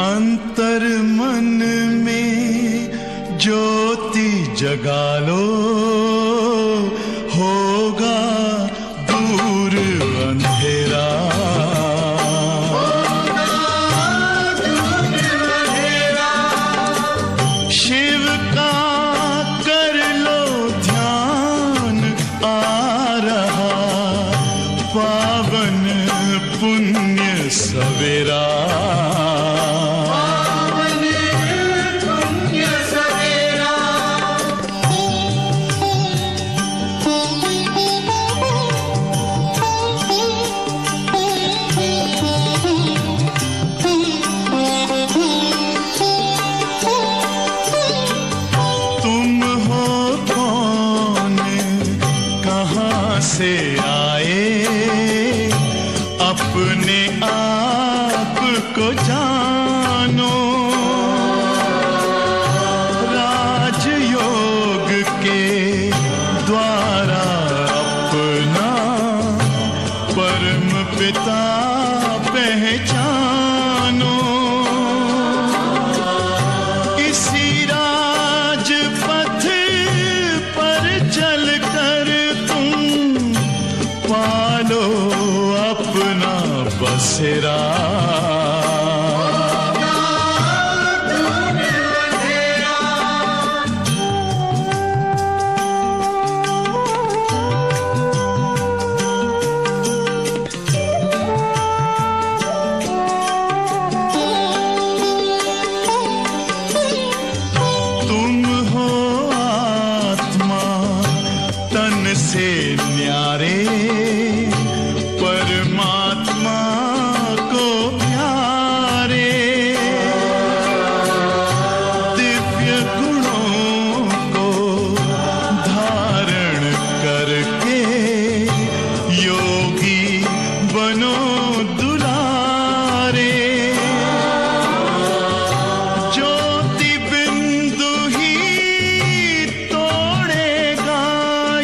अंतर मन में ज्योति जगा लो, होगा दूर अंधेरा। शिव का कर लो ध्यान, आ रहा पावन पुण्य सवेरा। से आए अपने आप को जानो, राजयोग के द्वारा अपना परम पिता पहचानो। इसी राजपथ पर चलकर पालो अपना बसेरा। तुम हो आत्मा तन से न्यारे, परमात्मा को प्यारे। दिव्य गुणों को धारण करके योगी बनो दुलारे। ज्योति बिंदु ही तोड़ेगा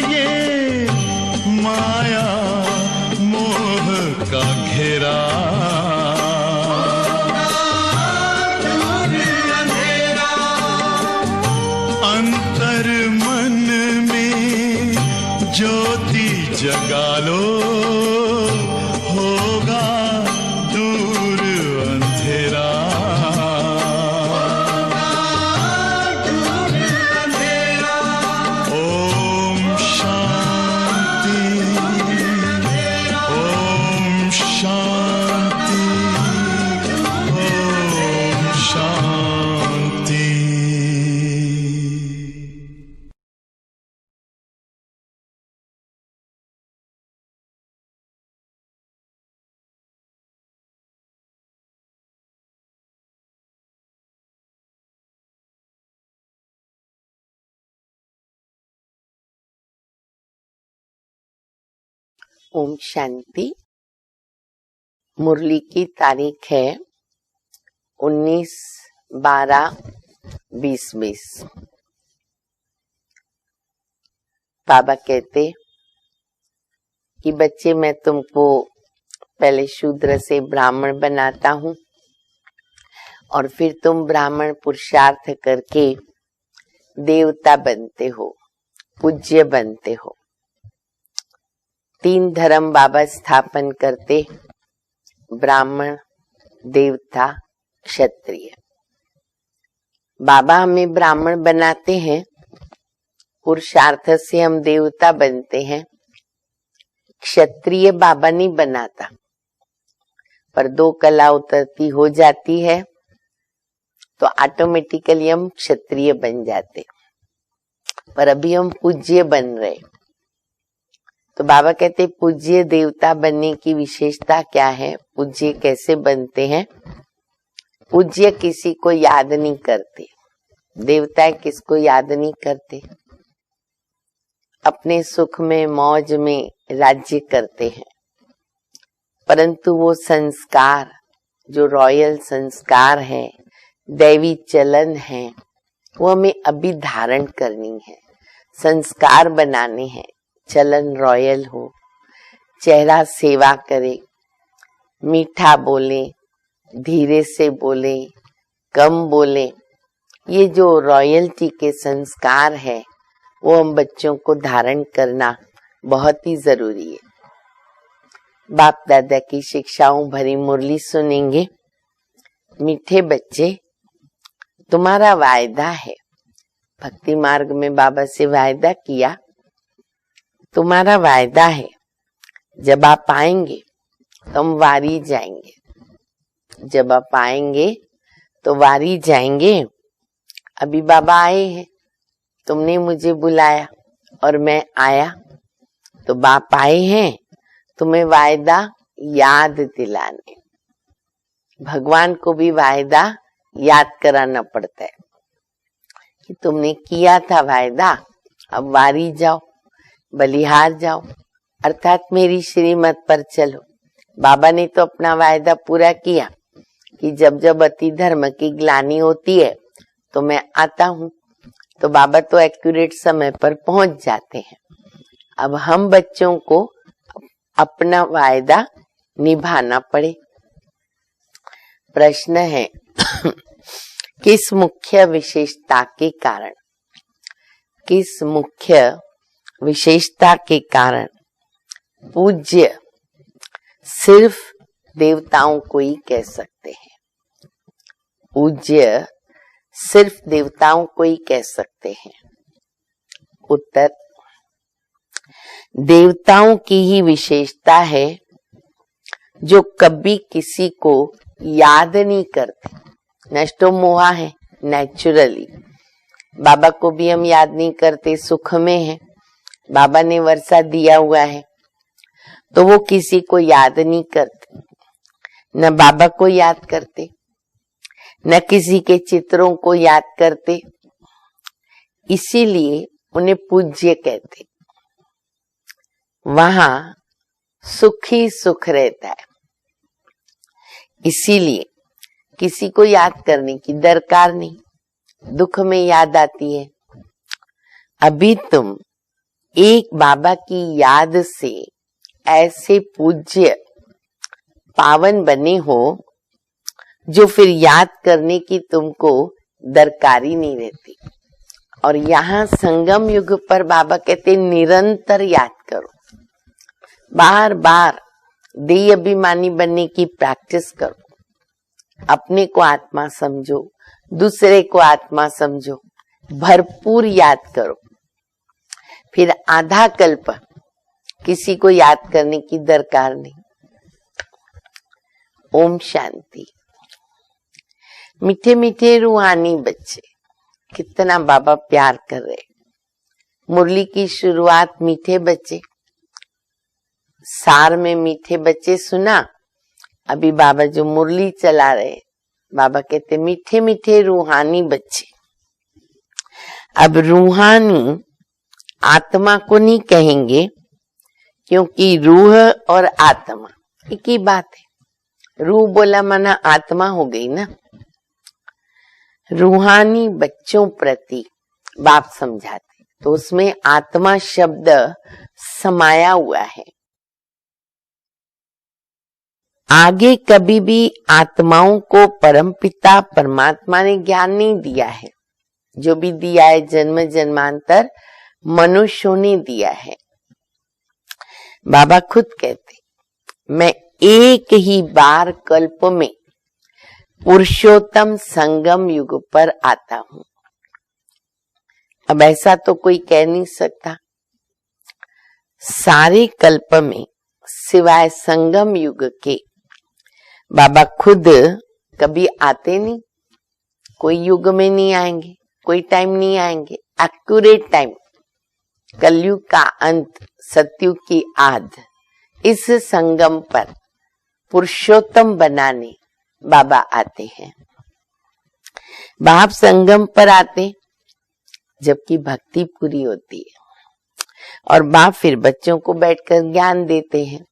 ये माया का घेरा। अंतर मन में ज्योति जगा लो, होगा दूर अंधेरा। ओम शांति, ओम शांति, ओम शांति। ओम शांति। मुरली की तारीख है 19/12/2020। बाबा कहते कि बच्चे, मैं तुमको पहले शूद्र से ब्राह्मण बनाता हूँ और फिर तुम ब्राह्मण पुरुषार्थ करके देवता बनते हो, पूज्य बनते हो। 3 धर्म बाबा स्थापन करते, ब्राह्मण, देवता, क्षत्रिय। बाबा हमें ब्राह्मण बनाते हैं, पुरुषार्थ से हम देवता बनते हैं। क्षत्रिय बाबा नहीं बनाता, पर 2 कला उतरती हो जाती है तो ऑटोमेटिकली हम क्षत्रिय बन जाते। पर अभी हम पूज्य बन रहे। तो बाबा कहते पूज्य देवता बनने की विशेषता क्या है, पूज्य कैसे बनते हैं। पूज्य किसी को याद नहीं करते, देवता किसको याद नहीं करते, अपने सुख में मौज में राज्य करते हैं। परंतु वो संस्कार जो रॉयल संस्कार है, दैवी चलन है, वो हमें अभी धारण करनी है, संस्कार बनाने हैं। चलन रॉयल हो, चेहरा सेवा करे, मीठा बोले, धीरे से बोले, कम बोलें, ये जो रॉयल्टी के संस्कार है वो हम बच्चों को धारण करना बहुत ही जरूरी है। बाप दादा की शिक्षाओं भरी मुरली सुनेंगे। मीठे बच्चे, तुम्हारा वायदा है, भक्ति मार्ग में बाबा से वायदा किया, तुम्हारा वायदा है जब आप आएंगे तो हम वारी जाएंगे, जब आप आएंगे तो वारी जाएंगे। अभी बाबा आए हैं, तुमने मुझे बुलाया और मैं आया, तो बाप आए हैं तुम्हें वायदा याद दिलाने। भगवान को भी वायदा याद कराना पड़ता है कि तुमने किया था वायदा, अब वारी जाओ, बलिहार जाओ, अर्थात मेरी श्रीमत पर चलो। बाबा ने तो अपना वायदा पूरा किया कि जब जब अति धर्म की ग्लानि होती है तो मैं आता हूँ, तो बाबा तो एक्यूरेट समय पर पहुंच जाते हैं। अब हम बच्चों को अपना वायदा निभाना पड़े। प्रश्न है किस मुख्य विशेषता के कारण, किस मुख्य विशेषता के कारण पूज्य सिर्फ देवताओं को ही कह सकते हैं? पूज्य सिर्फ देवताओं को ही कह सकते हैं। उत्तर, देवताओं की ही विशेषता है जो कभी किसी को याद नहीं करते। नष्टो मोहा है नेचुरली। बाबा को भी हम याद नहीं करते, सुख में है, बाबा ने वर्षा दिया हुआ है तो वो किसी को याद नहीं करते, न बाबा को याद करते, न किसी के चित्रों को याद करते, इसीलिए उन्हें पूज्य कहते। वहां सुख ही सुख रहता है, इसीलिए किसी को याद करने की दरकार नहीं, दुख में याद आती है। अभी तुम एक बाबा की याद से ऐसे पूज्य पावन बने हो जो फिर याद करने की तुमको दरकार ही नहीं रहती। और यहाँ संगम युग पर बाबा कहते निरंतर याद करो, बार बार देह अभिमानी बनने की प्रैक्टिस करो, अपने को आत्मा समझो, दूसरे को आत्मा समझो, भरपूर याद करो, फिर आधा कल्प किसी को याद करने की दरकार नहीं। ओम शांति। मीठे मीठे रूहानी बच्चे, कितना बाबा प्यार कर रहे। मुरली की शुरुआत मीठे बच्चे, सार में मीठे बच्चे सुना। अभी बाबा जो मुरली चला रहे, बाबा कहते मीठे मीठे रूहानी बच्चे। अब रूहानी आत्मा को नहीं कहेंगे, क्योंकि रूह और आत्मा एक ही बात है। रूह बोला माना आत्मा हो गई ना। रूहानी बच्चों प्रति बाप समझाते, तो उसमें आत्मा शब्द समाया हुआ है। आगे कभी भी आत्माओं को परमपिता परमात्मा ने ज्ञान नहीं दिया है, जो भी दिया है जन्म जन्मांतर मनुष्यों ने दिया है। बाबा खुद कहते, मैं एक ही बार कल्प में पुरुषोत्तम संगम युग पर आता हूं। अब ऐसा तो कोई कह नहीं सकता। सारे कल्प में सिवाय संगम युग के बाबा खुद कभी आते नहीं, कोई युग में नहीं आएंगे, कोई टाइम नहीं आएंगे। एक्यूरेट टाइम, कलयुग का अंत, सतयुग की आद, इस संगम पर पुरुषोत्तम बनाने बाबा आते हैं। बाप संगम पर आते जबकि भक्ति पूरी होती है, और बाप फिर बच्चों को बैठकर ज्ञान देते हैं।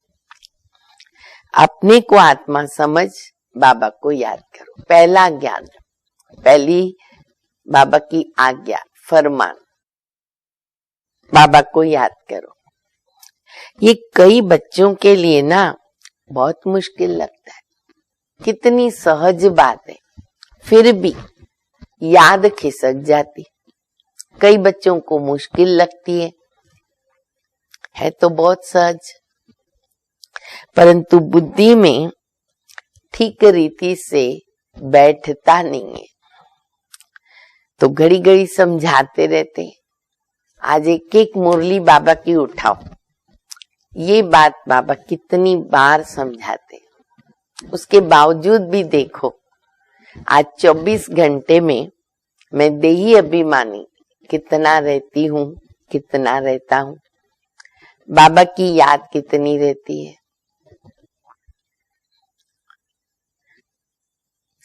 अपने को आत्मा समझ, बाबा को याद करो। पहला ज्ञान, पहली बाबा की आज्ञा, फरमान, बाबा को याद करो। ये कई बच्चों के लिए ना बहुत मुश्किल लगता है। कितनी सहज बात है, फिर भी याद खिसक जाती। कई बच्चों को मुश्किल लगती है तो बहुत सहज, परंतु बुद्धि में ठीक रीति से बैठता नहीं है, तो घड़ी घड़ी समझाते रहते। आज एक एक मुरली बाबा की उठाओ, ये बात बाबा कितनी बार समझाते, उसके बावजूद भी देखो आज 24 घंटे में मैं देही अभिमानी कितना रहती हूँ, कितना रहता हूँ, बाबा की याद कितनी रहती है।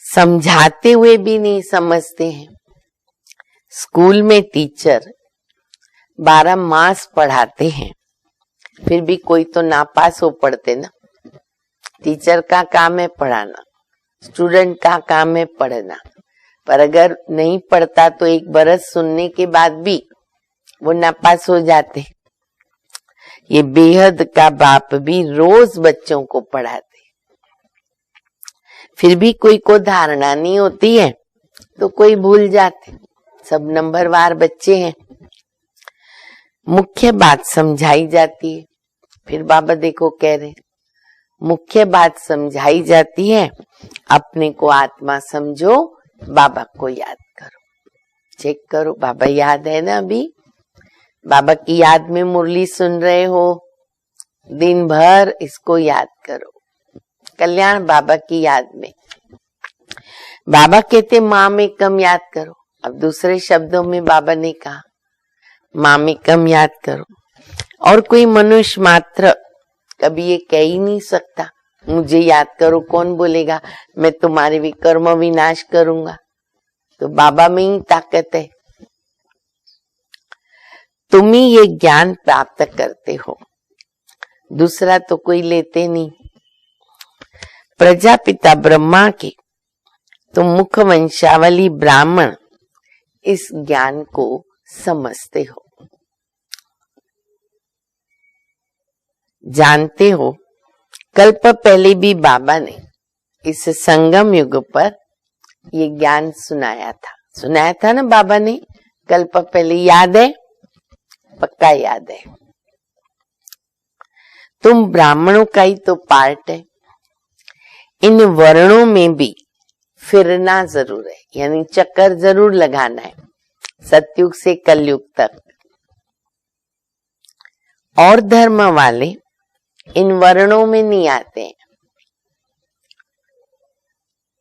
समझाते हुए भी नहीं समझते हैं। स्कूल में टीचर 12 मास पढ़ाते हैं, फिर भी कोई तो नापास हो पढ़ते ना। टीचर का काम है पढ़ाना, स्टूडेंट का काम है पढ़ना, पर अगर नहीं पढ़ता तो 1 बरस सुनने के बाद भी वो नापास हो जाते। ये बेहद का बाप भी रोज बच्चों को पढ़ाते, फिर भी कोई को धारणा नहीं होती है तो कोई भूल जाते। सब नंबरवार बच्चे हैं। मुख्य बात समझाई जाती है, फिर बाबा देखो कह रहे मुख्य बात समझाई जाती है, अपने को आत्मा समझो, बाबा को याद करो। चेक करो बाबा याद है ना। अभी बाबा की याद में मुरली सुन रहे हो, दिन भर इसको याद करो। कल्याण बाबा की याद में। बाबा कहते माँ में कम याद करो, अब दूसरे शब्दों में बाबा ने कहा माँ में कम याद करो। और कोई मनुष्य मात्र कभी ये कह ही नहीं सकता मुझे याद करो। कौन बोलेगा मैं तुम्हारे भी कर्म विनाश करूंगा। तो बाबा में ही ताकत है। तुम ही ये ज्ञान प्राप्त करते हो, दूसरा तो कोई लेते नहीं। प्रजापिता ब्रह्मा के तुम मुख वंशावली ब्राह्मण इस ज्ञान को समझते हो, जानते हो। कल्प पहले भी बाबा ने इस संगम युग पर ये ज्ञान सुनाया था ना बाबा ने कल्प पहले। याद है? पक्का याद है। तुम ब्राह्मणों का ही तो पार्ट है। इन वर्णों में भी फिरना जरूर है, यानी चक्कर जरूर लगाना है, सतयुग से कलयुग तक। और धर्म वाले इन वर्णों में नहीं आते हैं,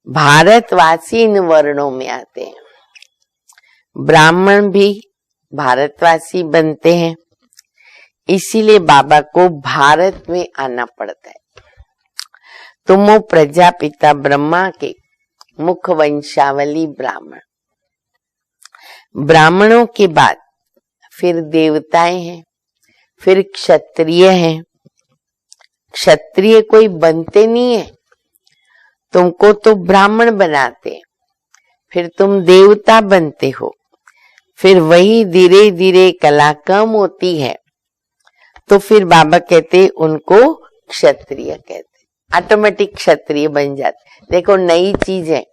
भारतवासी इन वर्णों में आते हैं। ब्राह्मण भी भारतवासी बनते हैं, इसीलिए बाबा को भारत में आना पड़ता है। तुम हो प्रजापिता ब्रह्मा के मुख वंशावली ब्राह्मण। ब्राह्मणों के बाद फिर देवताएं हैं, फिर क्षत्रिय हैं। क्षत्रिय कोई बनते नहीं है, तुमको तो ब्राह्मण बनाते, फिर तुम देवता बनते हो। फिर वही धीरे धीरे कला कम होती है, तो फिर बाबा कहते उनको क्षत्रिय कहते, ऑटोमेटिक क्षत्रिय बन जाते। देखो नई चीज है,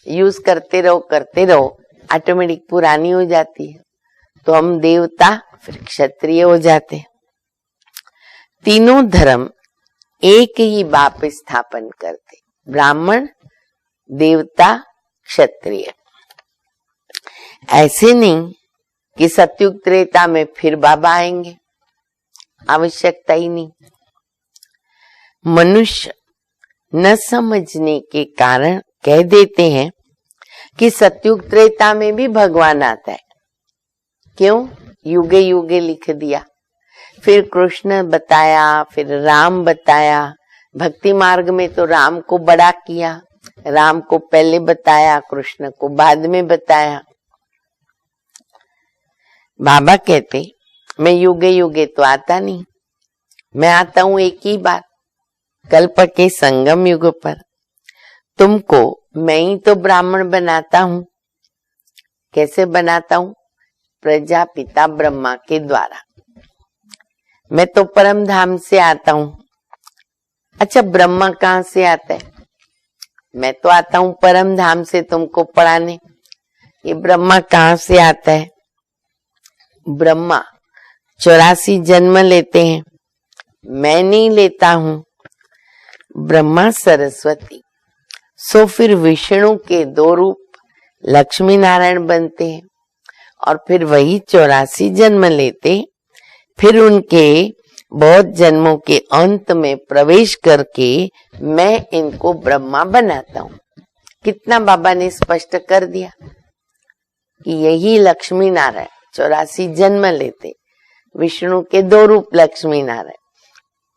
यूज करते रहो, ऑटोमेटिक पुरानी हो जाती है, तो हम देवता फिर क्षत्रिय हो जाते। तीनों धर्म एक ही बाप स्थापन करते, ब्राह्मण, देवता, क्षत्रिय। ऐसे नहीं कि सतयुग त्रेता में फिर बाबा आएंगे, आवश्यकता ही नहीं। मनुष्य न समझने के कारण कह देते हैं कि सतयुग त्रेता में भी भगवान आता है। क्यों? युगे युगे लिख दिया, फिर कृष्ण बताया, फिर राम बताया। भक्ति मार्ग में तो राम को बड़ा किया, राम को पहले बताया, कृष्ण को बाद में बताया। बाबा कहते मैं युगे युगे तो आता नहीं, मैं आता हूं एक ही बार, कल्प के संगम युग पर। तुमको मैं ही तो ब्राह्मण बनाता हूं। कैसे बनाता हूं? प्रजापिता ब्रह्मा के द्वारा। मैं तो परम धाम से आता हूं। अच्छा, ब्रह्मा कहां से आता है? मैं तो आता हूँ परम धाम से तुमको पढ़ाने, ये ब्रह्मा कहाँ से आता है? ब्रह्मा 84 जन्म लेते हैं, मैं नहीं लेता हूँ। ब्रह्मा सरस्वती, सो फिर विष्णु के 2 रूप लक्ष्मी नारायण बनते हैं और फिर वही 84 जन्म लेते, फिर उनके बहुत जन्मों के अंत में प्रवेश करके मैं इनको ब्रह्मा बनाता हूँ। कितना बाबा ने स्पष्ट कर दिया कि यही लक्ष्मी नारायण 84 जन्म लेते, विष्णु के 2 रूप लक्ष्मी नारायण।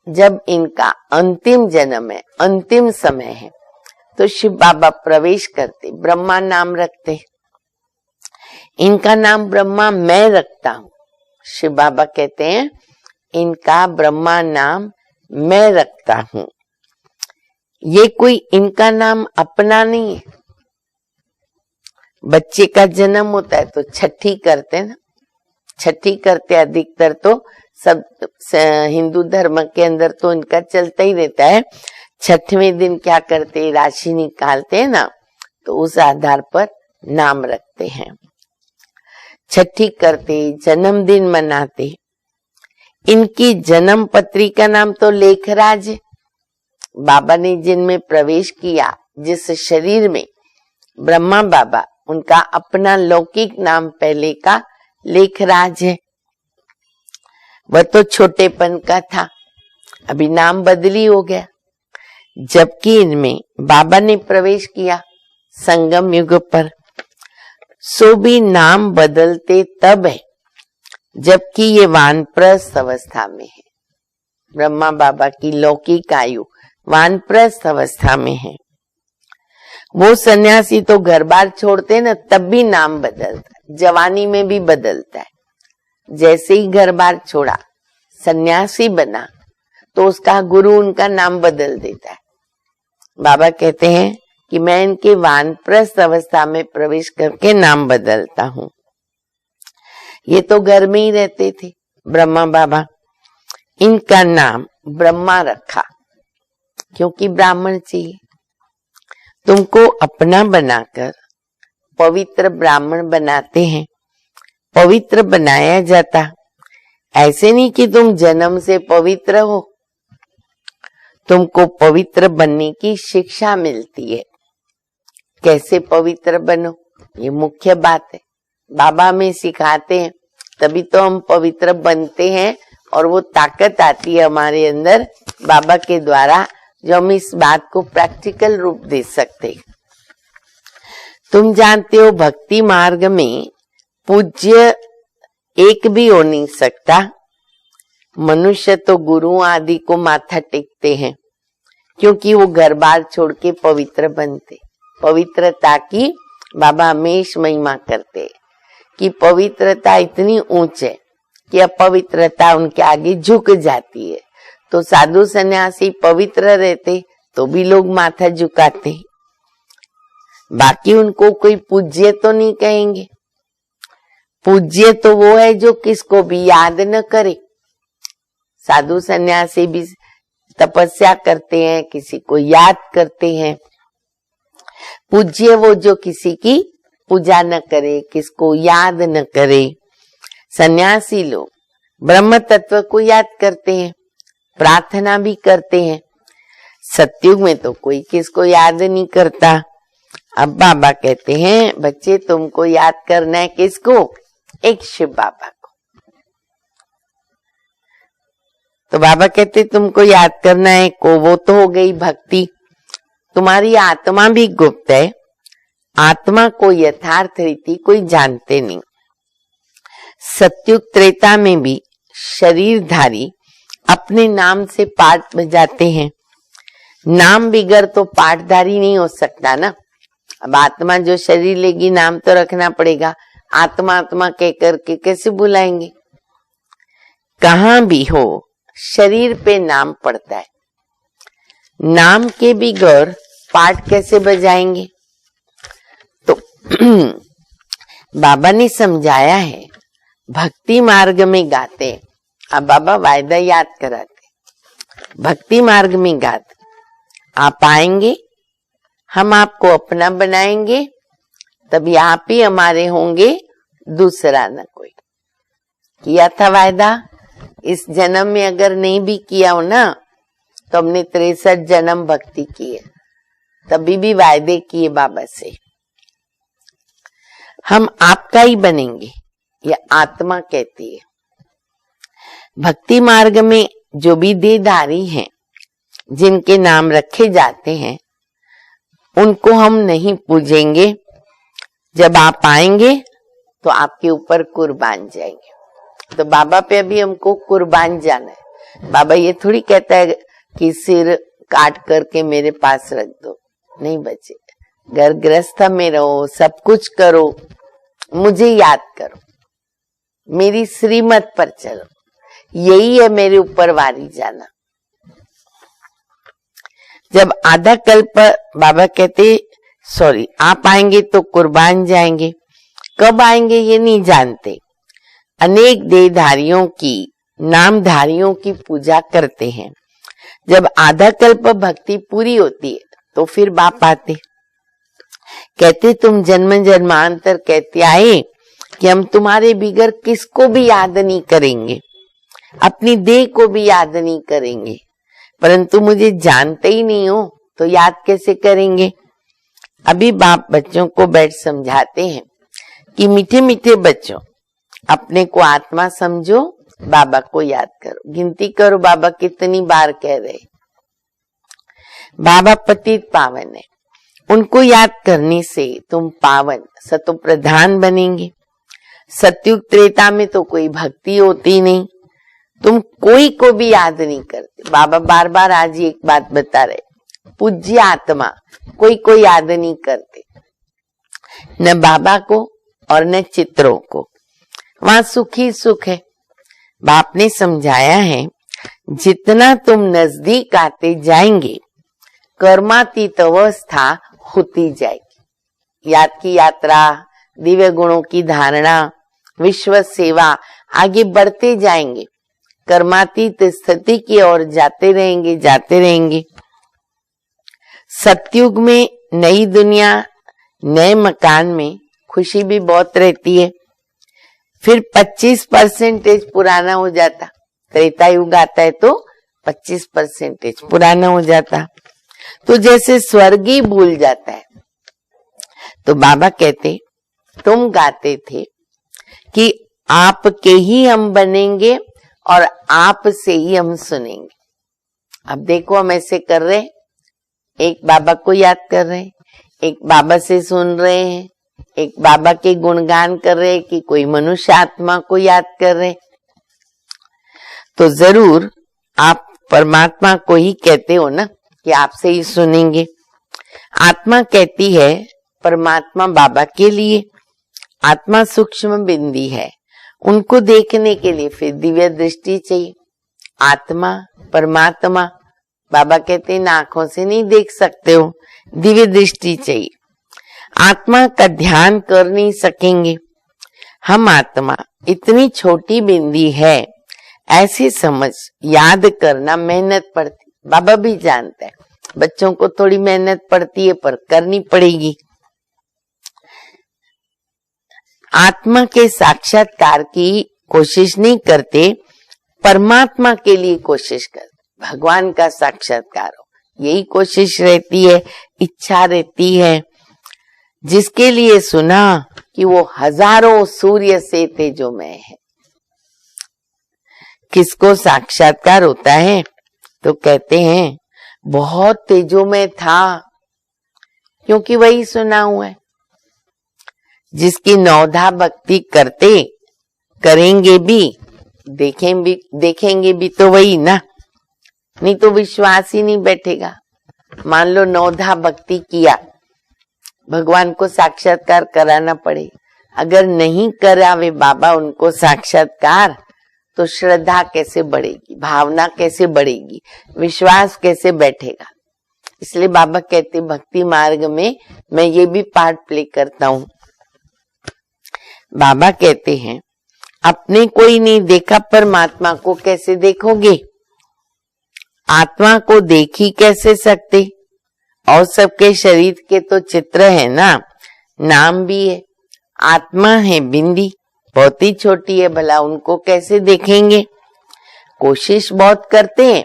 जब इनका अंतिम जन्म है, अंतिम समय है, तो शिव बाबा प्रवेश करते, ब्रह्मा नाम रखते। इनका नाम ब्रह्मा मैं रखता हूँ। शिव बाबा कहते हैं इनका ब्रह्मा नाम मैं रखता हूँ। ये कोई इनका नाम अपना नहीं है। बच्चे का जन्म होता है तो छठी करते ना, छठी करते अधिकतर तो सब हिंदू धर्म के अंदर तो इनका चलता ही रहता है। 6वें दिन क्या करते, राशि निकालते हैं ना, तो उस आधार पर नाम रखते हैं। छठी करते, जन्मदिन मनाते। इनकी जन्म पत्री का नाम तो लेखराज है। बाबा ने जिनमें प्रवेश किया, जिस शरीर में, ब्रह्मा बाबा, उनका अपना लौकिक नाम पहले का लेखराज है। वह तो छोटेपन का था, अभी नाम बदली हो गया। जबकि इनमें बाबा ने प्रवेश किया संगम युग पर, सो भी नाम बदलते तब है जबकि ये वानप्रस्थ अवस्था में है। ब्रह्मा बाबा की लौकिक आयु वानप्रस्थ अवस्था में है। वो सन्यासी तो घर बार छोड़ते ना, तब भी नाम बदलता है, जवानी में भी बदलता है। जैसे ही घर बार छोड़ा, सन्यासी बना, तो उसका गुरु उनका नाम बदल देता है। बाबा कहते हैं कि मैं इनके वानप्रस्थ अवस्था में प्रवेश करके नाम बदलता हूँ। ये तो घर में ही रहते थे ब्रह्मा बाबा। इनका नाम ब्रह्मा रखा क्योंकि ब्राह्मण चाहिए। तुमको अपना बनाकर पवित्र ब्राह्मण बनाते हैं, पवित्र बनाया जाता। ऐसे नहीं कि तुम जन्म से पवित्र हो, तुमको पवित्र बनने की शिक्षा मिलती है। कैसे पवित्र बनो, ये मुख्य बात है। बाबा में सिखाते हैं, तभी तो हम पवित्र बनते हैं और वो ताकत आती है हमारे अंदर बाबा के द्वारा, जो हम इस बात को प्रैक्टिकल रूप दे सकते। तुम जानते हो भक्ति मार्ग में पूज्य एक भी हो नहीं सकता। मनुष्य तो गुरु आदि को माथा टेकते हैं क्योंकि वो घर बार छोड़ के पवित्र बनते। पवित्रता की बाबा हमेशा महिमा करते कि पवित्रता इतनी ऊंच है कि अपवित्रता उनके आगे झुक जाती है। तो साधु सन्यासी पवित्र रहते तो भी लोग माथा झुकाते, बाकी उनको कोई पूज्य तो नहीं कहेंगे। पूज्य तो वो है जो किसको भी याद न करे। साधु सन्यासी भी तपस्या करते हैं, किसी को याद करते हैं। पूज्य वो जो किसी की पूजा न करे, किसको याद न करे। सन्यासी लोग ब्रह्म तत्व को याद करते हैं, प्रार्थना भी करते हैं। सतयुग में तो कोई किसको याद नहीं करता। अब बाबा कहते हैं बच्चे तुमको याद करना है, किसको? एक शिव बाबा को। तो बाबा कहते तुमको याद करना है को, वो तो हो गई भक्ति। तुम्हारी आत्मा भी गुप्त है, आत्मा को यथार्थ रीति कोई जानते नहीं। सतयुग त्रेता में भी शरीरधारी अपने नाम से पाठ बजाते हैं। नाम बिगर तो पाठधारी नहीं हो सकता ना। अब आत्मा जो शरीर लेगी, नाम तो रखना पड़ेगा। आत्मा आत्मा कह करके कैसे बुलाएंगे? कहां भी हो शरीर पे नाम पड़ता है। नाम के बिगर पाठ कैसे बजाएंगे? तो बाबा ने समझाया है, भक्ति मार्ग में गाते। अब बाबा वायदा याद कराते, भक्ति मार्ग में गाते। आप आएंगे, हम आपको अपना बनाएंगे, तभी आप ही हमारे होंगे, दूसरा न कोई। किया था वायदा, इस जन्म में अगर नहीं भी किया हो ना, तो हमने 63 जन्म भक्ति की है, तभी भी वायदे किए बाबा से। हम आपका ही बनेंगे, ये आत्मा कहती है। भक्ति मार्ग में जो भी देहधारी हैं, जिनके नाम रखे जाते हैं, उनको हम नहीं पूजेंगे। जब आप आएंगे तो आपके ऊपर कुर्बान जाएंगे। तो बाबा पे अभी हमको कुर्बान जाना है। बाबा ये थोड़ी कहता है कि सिर काट करके मेरे पास रख दो, नहीं बचे। घर गृहस्थ में रहो, सब कुछ करो, मुझे याद करो, मेरी श्रीमत पर चलो, यही है मेरे ऊपर वारी जाना। जब आधा कल्प बाबा कहते सॉरी आप आएंगे तो कुर्बान जाएंगे, कब आएंगे ये नहीं जानते। अनेक देहधारियों की, नामधारियों की पूजा करते हैं। जब आधा कल्प भक्ति पूरी होती है तो फिर बाप आते, कहते तुम जन्म जन्मांतर कहते आए कि हम तुम्हारे बिगर किसको भी याद नहीं करेंगे, अपनी देह को भी याद नहीं करेंगे, परंतु मुझे जानते ही नहीं हो तो याद कैसे करेंगे। अभी बाप बच्चों को बैठ समझाते हैं कि मीठे मीठे बच्चों, अपने को आत्मा समझो, बाबा को याद करो। गिनती करो बाबा कितनी बार कह रहे। बाबा पतित पावन है, उनको याद करने से तुम पावन सतो प्रधान बनेंगे। सतयुग त्रेता में तो कोई भक्ति होती नहीं, तुम कोई को भी याद नहीं करते। बाबा बार बार आज एक बात बता रहे, पूज्य आत्मा कोई को याद नहीं करते, न बाबा को और न चित्रों को। वहां सुख ही सुख है। बाप ने समझाया है, जितना तुम नजदीक आते जाएंगे कर्मातीत अवस्था होती जाएगी। याद की यात्रा, दिव्य गुणों की धारणा, विश्व सेवा, आगे बढ़ते जाएंगे, कर्मातीत स्थिति की ओर जाते रहेंगे। सतयुग में नई दुनिया, नए मकान में खुशी भी बहुत रहती है। फिर 25% पुराना हो जाता। त्रेता युग आता है तो 25% पुराना हो जाता, तो जैसे स्वर्ग ही भूल जाता है। तो बाबा कहते, तुम गाते थे कि आपके ही हम बनेंगे और आप से ही हम सुनेंगे। अब देखो हम ऐसे कर रहे, एक बाबा को याद कर रहे हैं, एक बाबा से सुन रहे हैं, एक बाबा के गुणगान कर रहे हैं कि कोई मनुष्य आत्मा को याद कर रहे। तो जरूर आप परमात्मा को ही कहते हो ना कि आपसे ही सुनेंगे। आत्मा कहती है परमात्मा बाबा के लिए। आत्मा सूक्ष्म बिंदी है, उनको देखने के लिए फिर दिव्य दृष्टि चाहिए। आत्मा परमात्मा बाबा कहते हैं आंखों से नहीं देख सकते हो, दिव्य दृष्टि चाहिए। आत्मा का ध्यान कर नहीं सकेंगे। हम आत्मा इतनी छोटी बिंदी है, ऐसी समझ याद करना मेहनत पड़ती। बाबा भी जानता है बच्चों को थोड़ी मेहनत पड़ती है, पर करनी पड़ेगी। आत्मा के साक्षात्कार की कोशिश नहीं करते, परमात्मा के लिए कोशिश करते, भगवान का साक्षात्कार हो, यही कोशिश रहती है, इच्छा रहती है। जिसके लिए सुना कि वो हजारों सूर्य से तेजोमय है। किसको साक्षात्कार होता है तो कहते हैं बहुत तेजोमय था, क्योंकि वही सुना हुआ है। जिसकी नौधा भक्ति करते, करेंगे भी, देखेंगे भी तो वही ना, नहीं तो विश्वास ही नहीं बैठेगा। मान लो नौधा भक्ति किया, भगवान को साक्षात्कार कराना पड़े, अगर नहीं करावे बाबा उनको साक्षात्कार, तो श्रद्धा कैसे बढ़ेगी, भावना कैसे बढ़ेगी, विश्वास कैसे बैठेगा। इसलिए बाबा कहते भक्ति मार्ग में मैं ये भी पार्ट प्ले करता हूँ। बाबा कहते हैं अपने कोई नहीं देखा, परमात्मा को कैसे देखोगे। आत्मा को देख ही कैसे सकते, और सबके शरीर के तो चित्र है ना, नाम भी है। आत्मा है बिंदी, बहुत ही छोटी है, भला उनको कैसे देखेंगे? कोशिश बहुत करते हैं,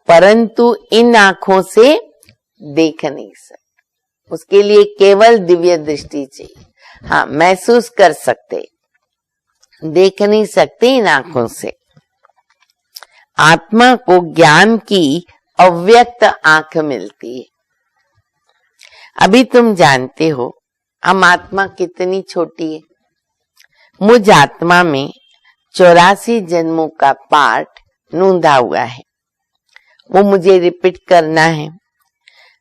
परंतु इन आंखों से देख नहीं सकते। उसके लिए केवल दिव्य दृष्टि चाहिए। हाँ, महसूस कर सकते, देख नहीं सकते इन आंखों से। आत्मा को ज्ञान की अव्यक्त आंख मिलती है। अभी तुम जानते हो हम आत्मा कितनी छोटी है। मुझ आत्मा में 84 जन्मों का पाठ नूंदा हुआ है, वो मुझे रिपीट करना है।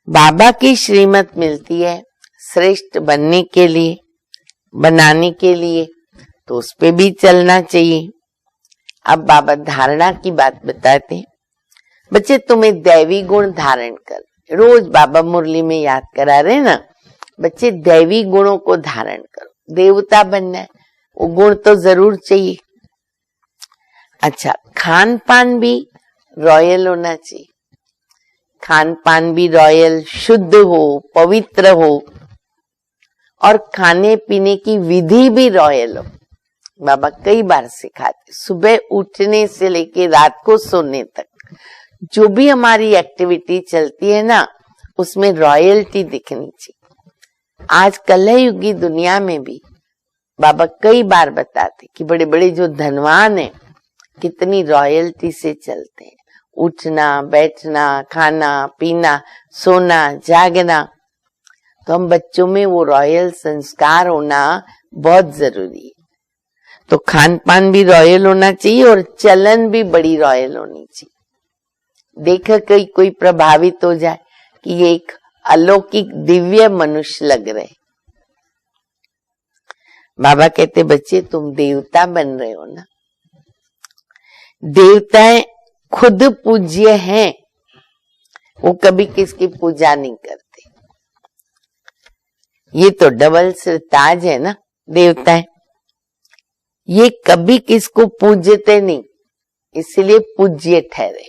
बाबा की श्रीमत मिलती है श्रेष्ठ बनने के लिए, बनाने के लिए, तो उस पे भी चलना चाहिए। अब बाबा धारणा की बात बताते हैं। बच्चे, तुम्हें दैवी गुण धारण कर, रोज बाबा मुरली में याद करा रहे ना, बच्चे दैवी गुणों को धारण करो। देवता बनना है, वो गुण तो जरूर चाहिए। अच्छा, खान पान भी रॉयल होना चाहिए। खान पान भी रॉयल, शुद्ध हो, पवित्र हो, और खाने पीने की विधि भी रॉयल हो। बाबा कई बार सिखाते, सुबह उठने से लेके रात को सोने तक जो भी हमारी एक्टिविटी चलती है ना, उसमें रॉयल्टी दिखनी चाहिए। आज कलयुगी दुनिया में भी बाबा कई बार बताते कि बड़े बड़े जो धनवान हैं कितनी रॉयल्टी से चलते हैं। उठना, बैठना, खाना पीना, सोना, जागना। तो हम बच्चों में वो रॉयल संस्कार होना बहुत जरूरी है। तो खान पान भी रॉयल होना चाहिए और चलन भी बड़ी रॉयल होनी चाहिए। देखा कोई प्रभावित हो जाए कि ये एक अलौकिक दिव्य मनुष्य लग रहे। बाबा कहते, बच्चे तुम देवता बन रहे हो ना। देवताएं खुद पूज्य हैं, वो कभी किसकी पूजा नहीं करते। ये तो डबल सिरताज है ना देवताएं, ये कभी किसको पूजते नहीं, इसलिए पूज्य ठहरे।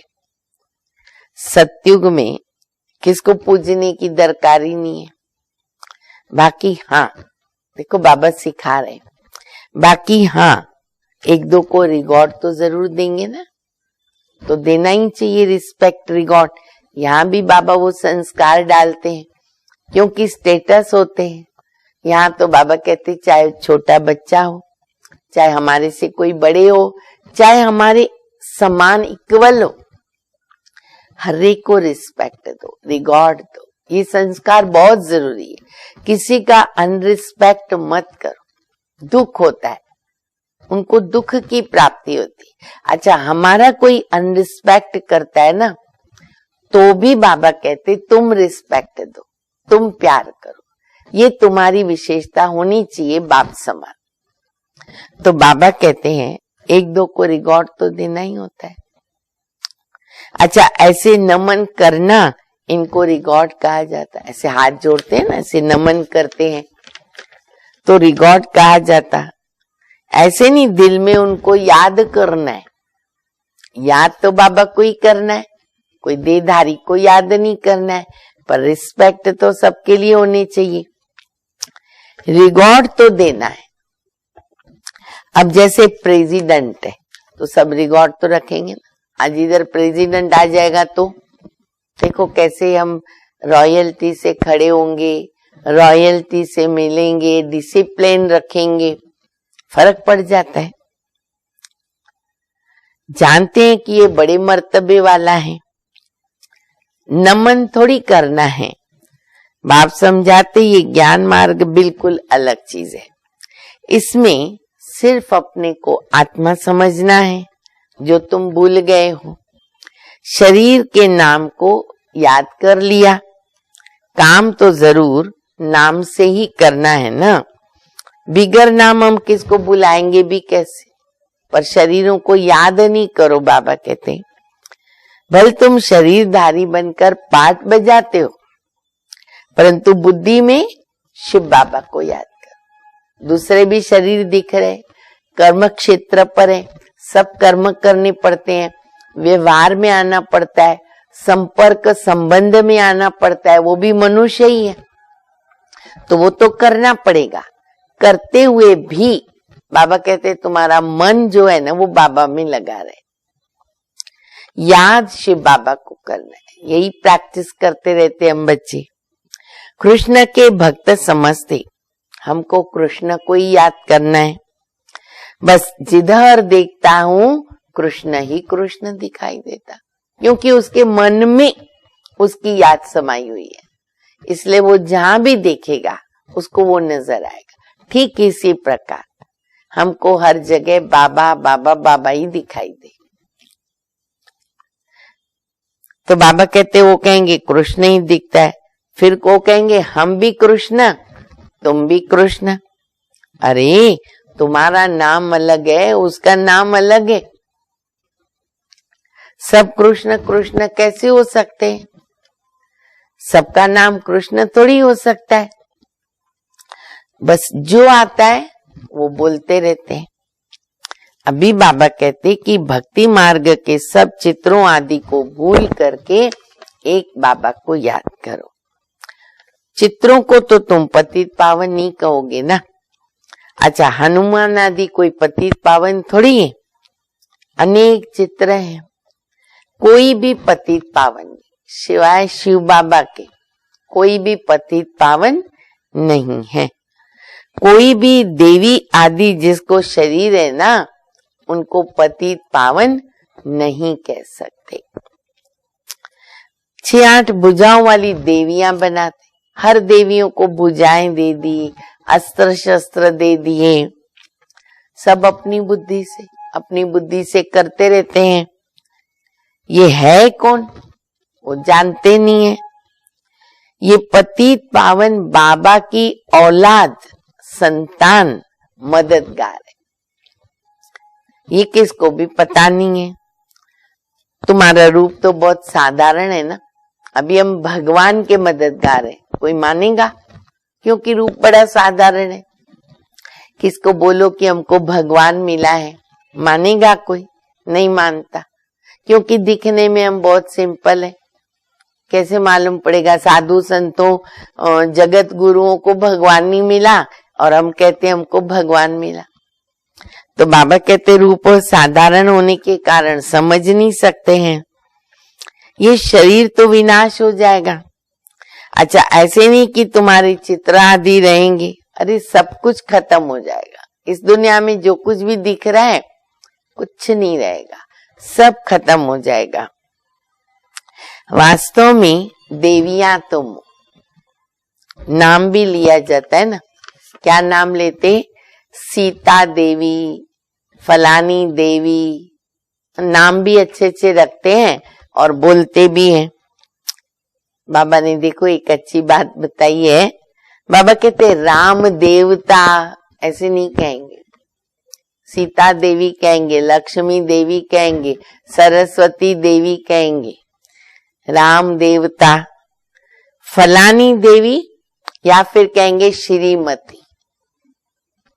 सतयुग में किसको पूजने की दरकारी नहीं है। बाकी हाँ, देखो बाबा सिखा रहे, बाकी हाँ, एक दो को रिगॉर्ड तो जरूर देंगे ना, तो देना ही चाहिए रिस्पेक्ट, रिगॉर्ड। यहाँ भी बाबा वो संस्कार डालते हैं, क्योंकि स्टेटस होते हैं। यहाँ तो बाबा कहते चाहे छोटा बच्चा हो, चाहे हमारे से कोई बड़े हो, चाहे हमारे समान इक्वल हो, हर एक को रिस्पेक्ट दो, रिगॉर्ड दो। ये संस्कार बहुत जरूरी है। किसी का अनरिस्पेक्ट मत करो, दुख होता है, उनको दुख की प्राप्ति होती है। अच्छा, हमारा कोई अनरिस्पेक्ट करता है ना, तो भी बाबा कहते तुम रिस्पेक्ट दो, तुम प्यार करो, ये तुम्हारी विशेषता होनी चाहिए बाप समान। तो बाबा कहते हैं एक दो को रिगॉर्ड तो देना ही होता है। अच्छा, ऐसे नमन करना, इनको रिगॉर्ड कहा जाता है। ऐसे हाथ जोड़ते हैं ना, ऐसे नमन करते हैं तो रिगॉर्ड कहा जाता है। ऐसे नहीं, दिल में उनको याद करना है। याद तो बाबा को ही करना है, कोई देहधारी को याद नहीं करना है, पर रिस्पेक्ट तो सबके लिए होनी चाहिए, रिगॉर्ड तो देना है। अब जैसे प्रेसिडेंट है तो सब रिगॉर्ड तो रखेंगे ना। आज इधर प्रेसिडेंट आ जाएगा तो देखो कैसे हम रॉयल्टी से खड़े होंगे, रॉयल्टी से मिलेंगे, डिसिप्लिन रखेंगे, फर्क पड़ जाता है। जानते हैं कि ये बड़े मर्तबे वाला है, नमन थोड़ी करना है। बाप समझाते ये ज्ञान मार्ग बिल्कुल अलग चीज है। इसमें सिर्फ अपने को आत्मा समझना है, जो तुम भूल गए हो। शरीर के नाम को याद कर लिया, काम तो जरूर नाम से ही करना है ना। बिगर नाम हम किसको बुलाएंगे भी कैसे, पर शरीरों को याद नहीं करो। बाबा कहते भले तुम शरीरधारी बनकर पाठ बजाते हो, परंतु बुद्धि में शिव बाबा को याद करो। दूसरे भी शरीर दिख रहे, कर्म क्षेत्र पर है, सब कर्म करने पड़ते हैं, व्यवहार में आना पड़ता है, संपर्क संबंध में आना पड़ता है, वो भी मनुष्य ही है, तो वो तो करना पड़ेगा। करते हुए भी बाबा कहते तुम्हारा मन जो है ना वो बाबा में लगा रहे, याद शिव बाबा को करना है। यही प्रैक्टिस करते रहते हम बच्चे। कृष्ण के भक्त समझते हमको कृष्ण को ही याद करना है, बस जिधर देखता हूं कृष्ण ही कृष्ण दिखाई देता, क्योंकि उसके मन में उसकी याद समाई हुई है, इसलिए वो जहां भी देखेगा उसको वो नजर आएगा। ठीक इसी प्रकार हमको हर जगह बाबा बाबा बाबा ही दिखाई दे। तो बाबा कहते वो कहेंगे कृष्ण ही दिखता है, फिर वो कहेंगे हम भी कृष्ण तुम भी कृष्ण। अरे तुम्हारा नाम अलग है, उसका नाम अलग है, सब कृष्ण कृष्ण कैसे हो सकते हैं? सबका नाम कृष्ण थोड़ी हो सकता है। बस जो आता है वो बोलते रहते हैं। अभी बाबा कहते कि भक्ति मार्ग के सब चित्रों आदि को भूल करके एक बाबा को याद करो। चित्रों को तो तुम पतित पावन नहीं कहोगे ना। अच्छा, हनुमान आदि कोई पतित पावन थोड़ी है, अनेक चित्र हैं, कोई भी पतित पावन नहीं, सिवाय शिव बाबा के कोई भी पतित पावन नहीं है। कोई भी देवी आदि जिसको शरीर है ना, उनको पतित पावन नहीं कह सकते। 6-8 भुजाओं वाली देवियां बनाते, हर देवियों को भुजाएं दे दी, अस्त्र शस्त्र दे दिए, सब अपनी बुद्धि से करते रहते हैं। ये है कौन वो जानते नहीं है। ये पतित पावन बाबा की औलाद, संतान, मददगार है, ये किसको भी पता नहीं है। तुम्हारा रूप तो बहुत साधारण है ना, अभी हम भगवान के मददगार हैं, कोई मानेगा? क्योंकि रूप बड़ा साधारण है। किसको बोलो कि हमको भगवान मिला है, मानेगा कोई? नहीं मानता, क्योंकि दिखने में हम बहुत सिंपल है। कैसे मालूम पड़ेगा? साधु संतों जगत गुरुओं को भगवान नहीं मिला और हम कहते हमको भगवान मिला। तो बाबा कहते रूप साधारण होने के कारण समझ नहीं सकते हैं। ये शरीर तो विनाश हो जाएगा। अच्छा, ऐसे नहीं कि तुम्हारे चित्र आदि रहेंगे, अरे सब कुछ खत्म हो जाएगा। इस दुनिया में जो कुछ भी दिख रहा है कुछ नहीं रहेगा, सब खत्म हो जाएगा। वास्तव में देवियां तुम, नाम भी लिया जाता है ना, क्या नाम लेते? सीता देवी, फलानी देवी, नाम भी अच्छे अच्छे रखते हैं और बोलते भी हैं। बाबा ने देखो एक अच्छी बात बताई है। बाबा कहते राम देवता ऐसे नहीं कहेंगे, सीता देवी कहेंगे, लक्ष्मी देवी कहेंगे, सरस्वती देवी कहेंगे, राम देवता, फलानी देवी, या फिर कहेंगे श्रीमती।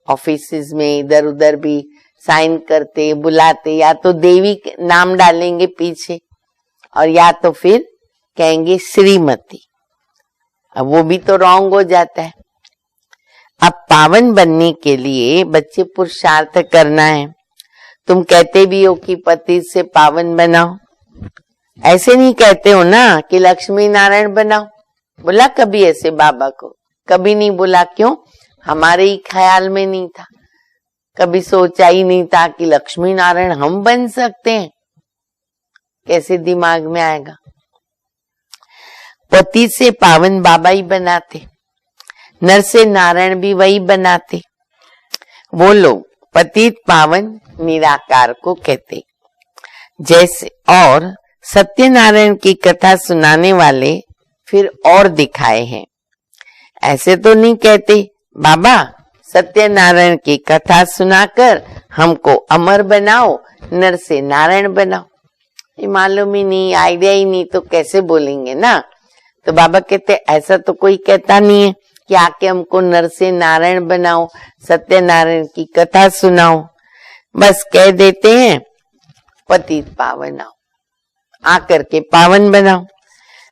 ऑफिसेस में इधर उधर भी साइन करते बुलाते, या तो देवी नाम डालेंगे पीछे और या तो फिर कहेंगे श्रीमती। अब वो भी तो रॉन्ग हो जाता है। अब पावन बनने के लिए बच्चे पुरुषार्थ करना है। तुम कहते भी हो कि पति से पावन बनाओ, ऐसे नहीं कहते हो ना कि लक्ष्मी नारायण बनाओ। बोला कभी ऐसे बाबा को? कभी नहीं बोला। क्यों? हमारे ही ख्याल में नहीं था, कभी सोचा ही नहीं था कि लक्ष्मी नारायण हम बन सकते हैं। कैसे दिमाग में आएगा? पति से पावन बाबा ही बनाते, नर से नारायण भी वही बनाते। वो लोग पतित पावन निराकार को कहते। जैसे और सत्यनारायण की कथा सुनाने वाले फिर और दिखाए हैं। ऐसे तो नहीं कहते बाबा सत्यनारायण की कथा सुनाकर हमको अमर बनाओ, नर से नारायण बनाओ। ये मालूम ही नहीं, आइडिया ही नहीं, तो कैसे बोलेंगे ना। तो बाबा कहते ऐसा तो कोई कहता नहीं है कि आके हमको नर से नारायण बनाओ, सत्यनारायण की कथा सुनाओ। बस कह देते हैं पतित पावन आओ। आकर के पावन बनाओ।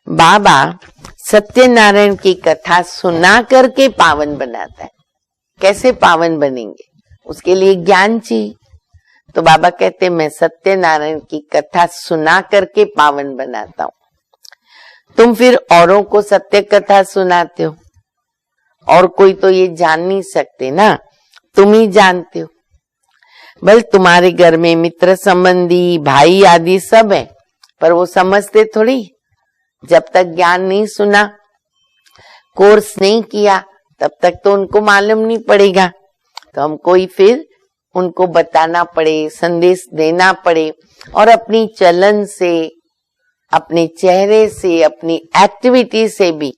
बाबा सत्यनारायण की कथा सुना करके पावन बनाता है। कैसे पावन बनेंगे? उसके लिए ज्ञान चाहिए। तो बाबा कहते मैं सत्यनारायण की कथा सुना करके पावन बनाता हूं। तुम फिर औरों को सत्य कथा सुनाते हो, और कोई तो ये जान नहीं सकते ना, तुम ही जानते हो। बल तुम्हारे घर में मित्र संबंधी भाई आदि सब है, पर वो समझते थोड़ी। जब तक ज्ञान नहीं सुना, कोर्स नहीं किया, तब तक तो उनको मालूम नहीं पड़ेगा। तो हमको ही फिर उनको बताना पड़े, संदेश देना पड़े, और अपनी चलन से, अपने चेहरे से, अपनी एक्टिविटी से भी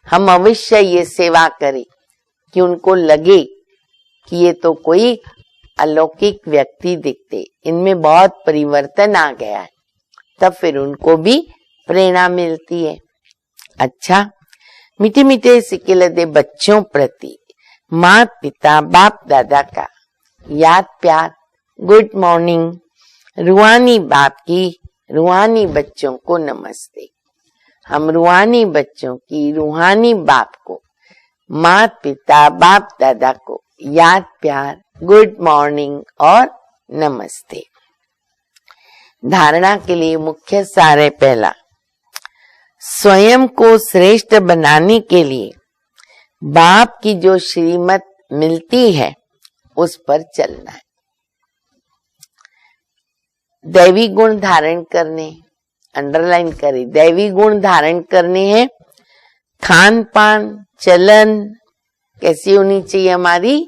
हम अवश्य ये सेवा करें कि उनको लगे कि ये तो कोई अलौकिक व्यक्ति दिखते, इनमें बहुत परिवर्तन आ गया है। तब फिर उनको भी प्रेरणा मिलती है। अच्छा, मीठे मीठे सिकिलदे बच्चों प्रति माता पिता बाप दादा का याद प्यार, गुड मॉर्निंग। रूहानी बाप की रूहानी बच्चों को नमस्ते। हम रूहानी बच्चों की रूहानी बाप को, माता पिता बाप दादा को याद प्यार, गुड मॉर्निंग और नमस्ते। धारणा के लिए मुख्य सार है पहला, स्वयं को श्रेष्ठ बनाने के लिए बाप की जो श्रीमत मिलती है उस पर चलना है। दैवी गुण धारण करने, अंडरलाइन करें, दैवी गुण धारण करने हैं। खान पान चलन कैसी होनी चाहिए हमारी?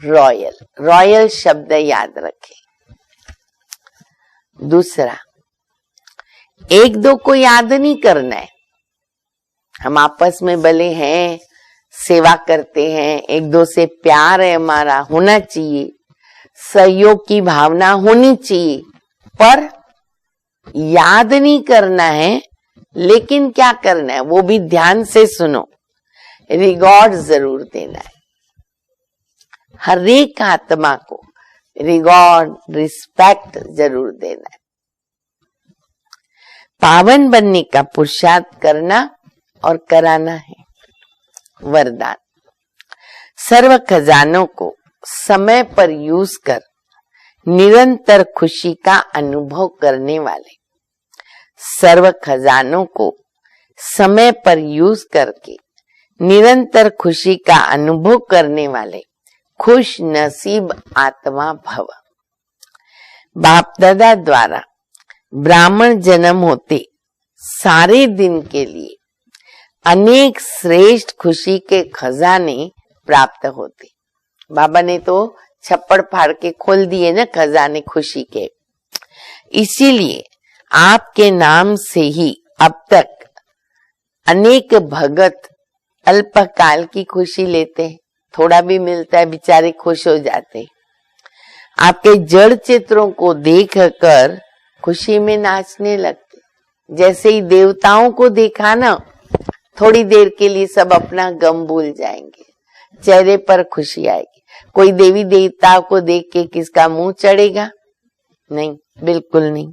रॉयल। रॉयल शब्द याद रखें। दूसरा, एक दो को याद नहीं करना है। हम आपस में भले हैं, सेवा करते हैं, एक दो से प्यार है हमारा, होना चाहिए, सहयोग की भावना होनी चाहिए, पर याद नहीं करना है। लेकिन क्या करना है वो भी ध्यान से सुनो, रिगॉर्ड जरूर देना है। हर एक आत्मा को रिगॉर्ड, रिस्पेक्ट जरूर देना है। पावन बनने का पुरुषार्थ करना और कराना है। वरदान, सर्व खजानों को समय पर यूज कर निरंतर खुशी का अनुभव करने वाले, सर्व खजानों को समय पर यूज करके निरंतर खुशी का अनुभव करने वाले खुश नसीब आत्मा भव। बाप दादा द्वारा ब्राह्मण जन्म होते सारे दिन के लिए अनेक श्रेष्ठ खुशी के खजाने प्राप्त होते। बाबा ने तो छप्पड़ फाड़ के खोल दिए ना खजाने खुशी के। इसीलिए आपके नाम से ही अब तक अनेक भगत अल्पकाल की खुशी लेते हैं, थोड़ा भी मिलता है बेचारे खुश हो जाते। आपके जड़ चित्रों को देखकर खुशी में नाचने लगते। जैसे ही देवताओं को देखा ना, थोड़ी देर के लिए सब अपना गम भूल जाएंगे, चेहरे पर खुशी आएगी। कोई देवी देवताओं को देख के किसका मुंह चढ़ेगा? नहीं, बिल्कुल नहीं।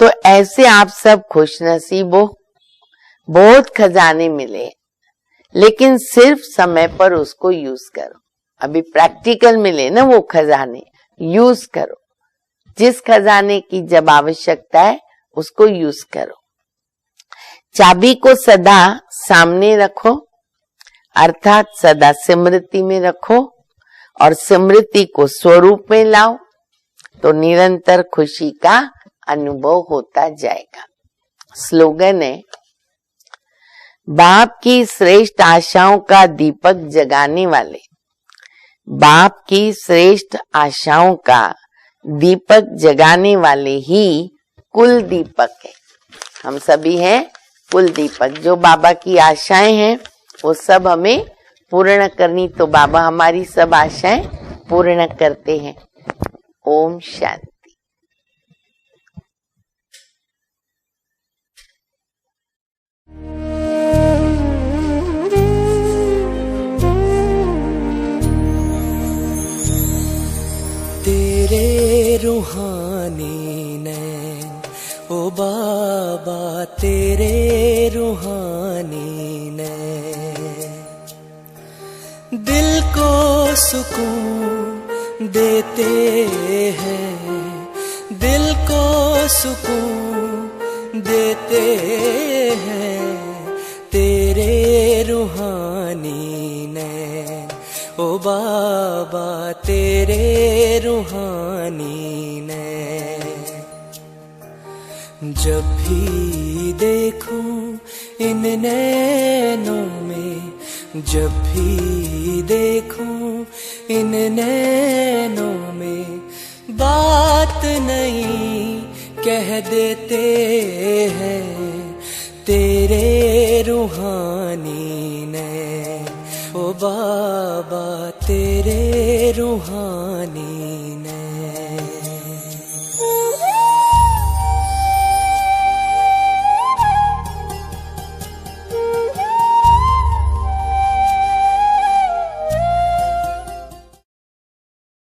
तो ऐसे आप सब खुश नसीब हो, बहुत खजाने मिले, लेकिन सिर्फ समय पर उसको यूज करो। अभी प्रैक्टिकल मिले ना वो खजाने, यूज करो। जिस खजाने की जब आवश्यकता है उसको यूज करो। चाबी को सदा सामने रखो, अर्थात सदा स्मृति में रखो, और स्मृति को स्वरूप में लाओ, तो निरंतर खुशी का अनुभव होता जाएगा। स्लोगन है, बाप की श्रेष्ठ आशाओं का दीपक जगाने वाले, बाप की श्रेष्ठ आशाओं का दीपक जगाने वाले ही कुल दीपक है। हम सभी हैं कुल दीपक। जो बाबा की आशाएं हैं वो सब हमें पूर्ण करनी, तो बाबा हमारी सब आशाएं पूर्ण करते हैं। ओम शांति। तेरे रूहानी नैन सुकून देते हैं, दिल को सुकून देते हैं तेरे रूहानी नैन, ओ बाबा तेरे रूहानी नैन। जब भी देखूं इन नैनों में, जब भी देखूं इन नैनों में, बात नहीं कह देते हैं तेरे रूहानी नैन, ओ बाबा तेरे रूहानी नैन।